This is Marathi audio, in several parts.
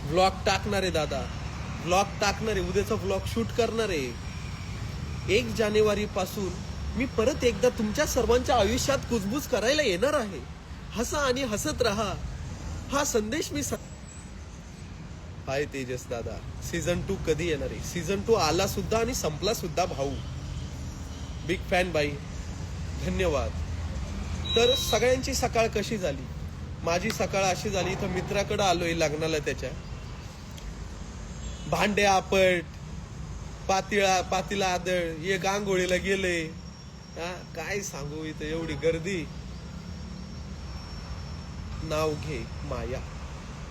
व्लॉग टाकणार आहे दादा, व्लॉग टाकणार आहे, उद्याचा व्लॉग शूट करणार आहे. 1 जानेवारी पासून मी परत एकदा तुमच्या सर्वांच्या आयुष्यात कुजबूज करायला येणार आहे. हसा आणि हसत राहा, हा संदेश मी हाय तेजस दादा, सीझन 2 कधी येणार आहे? सीझन 2 आला सुद्धा आणि संपला सुद्धा भाऊ. बिग फॅन बाई, धन्यवाद. तर सगळ्यांची सकाळ कशी झाली? माझी सकाळ अशी झाली, इथं मित्राकडे आलोय लग्नाला, त्याच्या भांडे आपट, पातीला आदळ, एक आंघोळीला गेले. काय सांगू, इथं एवढी गर्दी, नाव घे माया.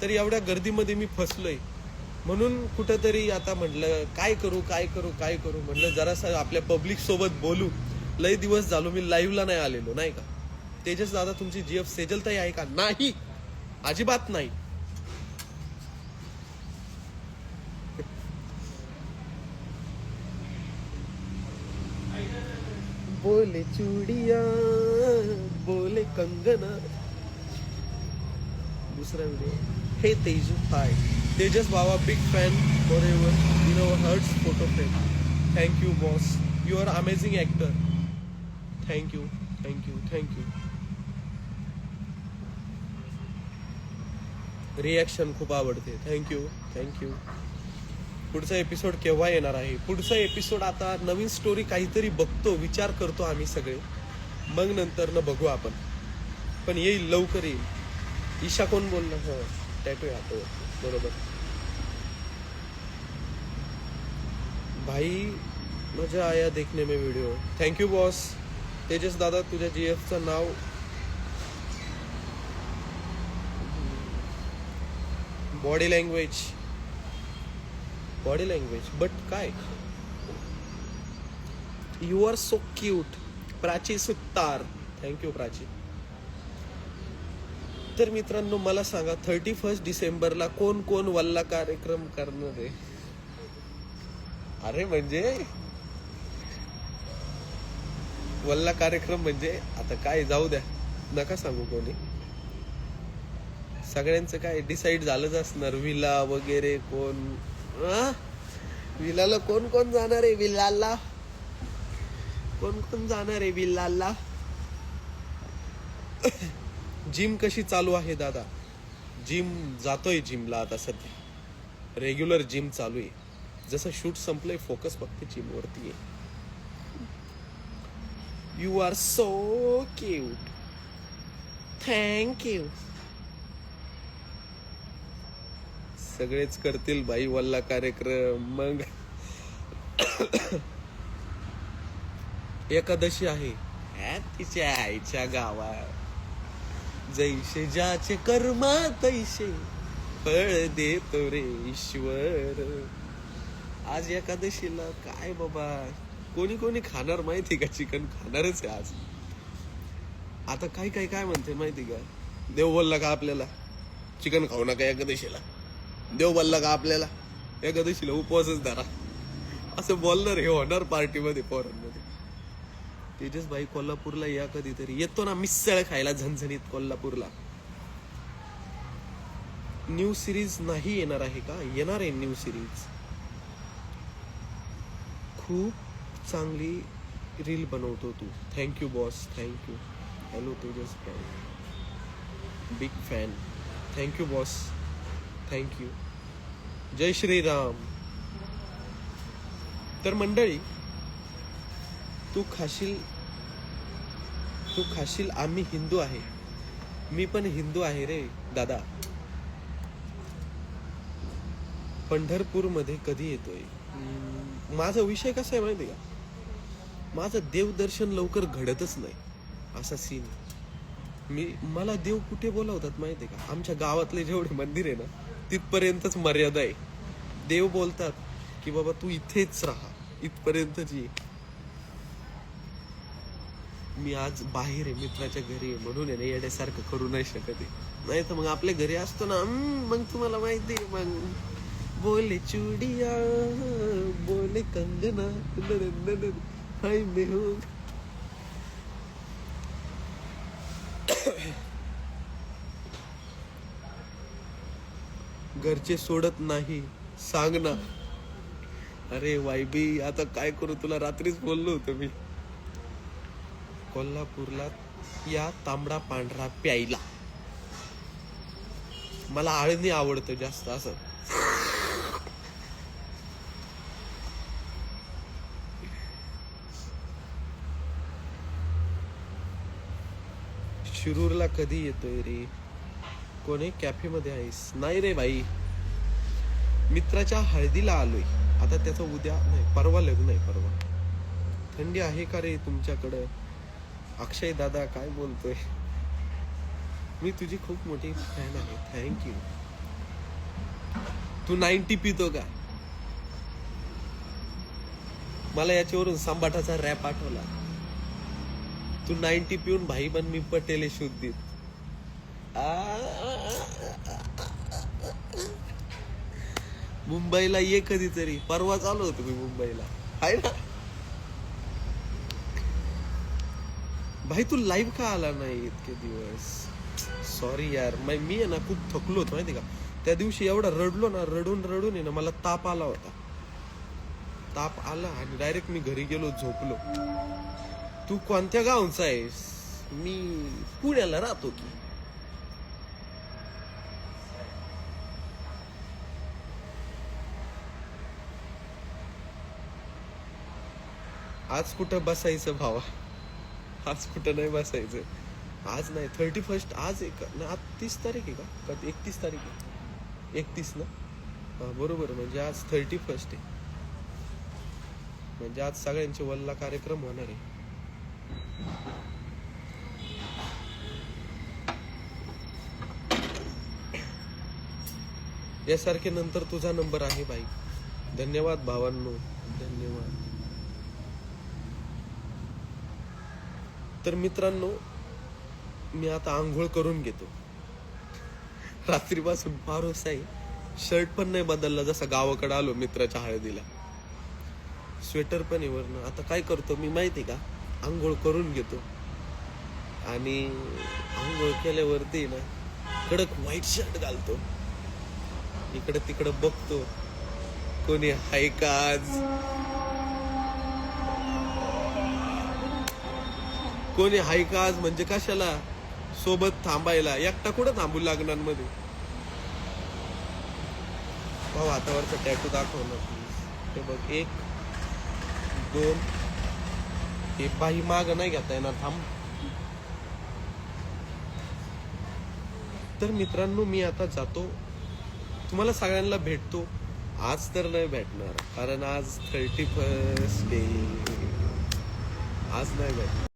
तर एवढ्या गर्दीमध्ये मी फसलोय. म्हणून कुठंतरी आता म्हटलं काय करू म्हटलं जरासं आपल्या पब्लिक सोबत बोलू. लय दिवस झालो मी लाईव्हला नाही आलेलो, नाही का? तेजस दादा तुमची जीएफ सेजल ताई आहे का? नाही, अजिबात नाही. बोले चूड़िया बोले कंगना. दुसरा व्हिडिओ. हे तेजू, हाय तेजस बाबा, big fan forever, in our hearts photo frame. Thank you boss, you are amazing actor. Thank you. Reaction खूप आवडते. थँक्यू. पुढचा एपिसोड केव्हा येणार आहे? पुढचा एपिसोड आता नवीन स्टोरी काहीतरी बघतो, विचार करतो आम्ही सगळे, मग नंतर न बघू आपण. पण येईल, लवकर येईल. ईशा कोण बोलला? हा, टॅटू आहे, बरोबर. भाई मजा आया देखने में वीडियो. Thank you boss. तेजस दादा तुझ्या जीएफचं नाव बॉडी लँग्वेज बट काय? You are so cute. Prachi Suttar. Thank you Prachi. तर मित्रांनो मला सांगा, 31 डिसेंबरला कोण वल्ला कार्यक्रम करणार आहे? अरे म्हणजे वल्ला कार्यक्रम म्हणजे आता काय, जाऊ द्या, नका सांगू कोणी. सगळ्यांचं काय डिसाईड झालंच असणार. विला वगैरे कोण, विलाला कोण जाणार आहे? विलाला कोण जाणार आहे? विलाला. जिम कशी चालू आहे दादा? जिम जातोय जिमला आता सध्या, रेग्युलर जिम चालू आहे. जसं शूट संपलंय, फोकस फक्त जिम वरती आहे. You are so cute. Thank you. सगळेच करतील बाई वल्ला कार्यक्रम. मग एकादशी आहे तिच्या आईच्या गावात. जैसे ज्याचे कर्मा तैसे फळ देतो रे ईश्वर. आज एकादशीला काय बाबा, कोणी खाणार माहिती का? चिकन खाणारच आहे आज. आता काय म्हणते माहिती का? देव बोलला का आपल्याला चिकन खाऊ नका एकादशीला? देव बोलला का आपल्याला एकादशीला उपवासच धरा? असं बोलणार हे होणार पार्टीमध्ये, पोरांमध्ये. तेजस भाई कोल्हापूरला या कधीतरी. येतो ना मिसळ खायला झणझणीत कोल्हापूरला. न्यू सिरीज नाही येणार आहे का? येणार आहे न्यू सिरीज. खूप चांगली रील बनवतो तू. Thank you boss, thank you. Hello Tejas भाई, big fan. Thank you boss, thank you. जय श्रीराम. तर मंडळी, तू खाशील आम्ही हिंदू आहे. मी पण हिंदू आहे रे दादा. पंढरपूर मध्ये कधी येतोय? माझा विषय कसा आहे माहिती का? माझं देवदर्शन लवकर घडतच नाही, असा सीन. मला देव कुठे बोलावतात माहिती का? आमच्या गावातले जेवढे मंदिर आहे ना, तिथपर्यंतच मर्यादा आहे. देव बोलतात की बाबा तू इथेच राहा, इथपर्यंतच ये. मी आज बाहेर आहे, मित्राच्या घरी आहे, म्हणून आहे ना येण्यासारखं करू नाही शकत. नाही तर मग आपल्या घरी असतो ना, मग तुम्हाला माहिती आहे, मग बोले चूड़िया बोले कंगना हाय मे हूं. घरचे सोडत नाही, सांग ना. अरे वायबी, आता काय करू, तुला रात्रीच बोललो होतो मी. कोल्हापूरला या तांबडा पांढरा प्यायला. मला आळणी आवडतं जास्त असं. शिरूरला कधी येतोय रे? कोणी कॅफे मध्ये आहेस? नाही रे भाई, मित्राच्या हळदीला आलोय. आता त्याचं उद्या नाही, परवा लग्न आहे. परवा. थंडी आहे का रे तुमच्याकडं? अक्षय दादा काय बोलतोय? मी तुझी खूप मोठी फॅन आहे. थँक्यू. तू 90 पितो का? मला याच्यावरून संबाटाचा रॅप आठवला. तू 90 पिऊन भाई बन मी पटेले शुद्धीत. मुंबईला ये कधीतरी. परवा चालू होतो मी मुंबईला, आहे ना भाई. तू लाईव्ह का आला नाही इतके दिवस? सॉरी यार, मी आहे ना खूप थकलो होतो माहिती का. त्या दिवशी एवढा रडलो ना, रडून रडून आहे ना मला ताप आला होता. ताप आला आणि डायरेक्ट मी घरी गेलो, झोपलो. तू कोणत्या गावचा आहेस? मी पुण्याला राहतो की. आज कुठं बसायचं भावा? आज कुठं नाही बसायचं. आज नाही, 31. आज आहे का? आज 30 तारीख आहे का? 31 तारीख आहे. 31 ना? हा बरोबर, म्हणजे आज 31 आहे. म्हणजे आज सगळ्यांचे वल्ला कार्यक्रम होणार आहे. यासारखे नंतर तुझा नंबर आहे बाई. धन्यवाद भावांनो, धन्यवाद. तर मित्रांनो, मी आता आंघोळ करून घेतो. रात्रीपासून पारोस आहे. शर्ट पण नाही बदलला, जसा गावाकडे आलो मित्राच्या हळदीला. स्वेटर पण आहे वरनं. आता काय करतो मी माहिती का, आंघोळ करून घेतो आणि आंघोळ केल्यावरती ना कडक व्हाईट शर्ट घालतो. इकडे तिकडे बघतो कोणी हाय का आज, कोणी हाय का आज. म्हणजे कशाला सोबत थांबायला, एकटा कुठं थांबू लग्नांमध्ये. भाऊ हातावरचा टॅटू दाखव ना प्लीज. ते बघ, 1 2. हे बाई माग नाही घेता येणार, थांब. तर मित्रांनो, मी आता जातो. तुम्हाला सगळ्यांना भेटतो. आज तर नाही भेटणार, कारण आज 31 डे. आज नाही भेटणार.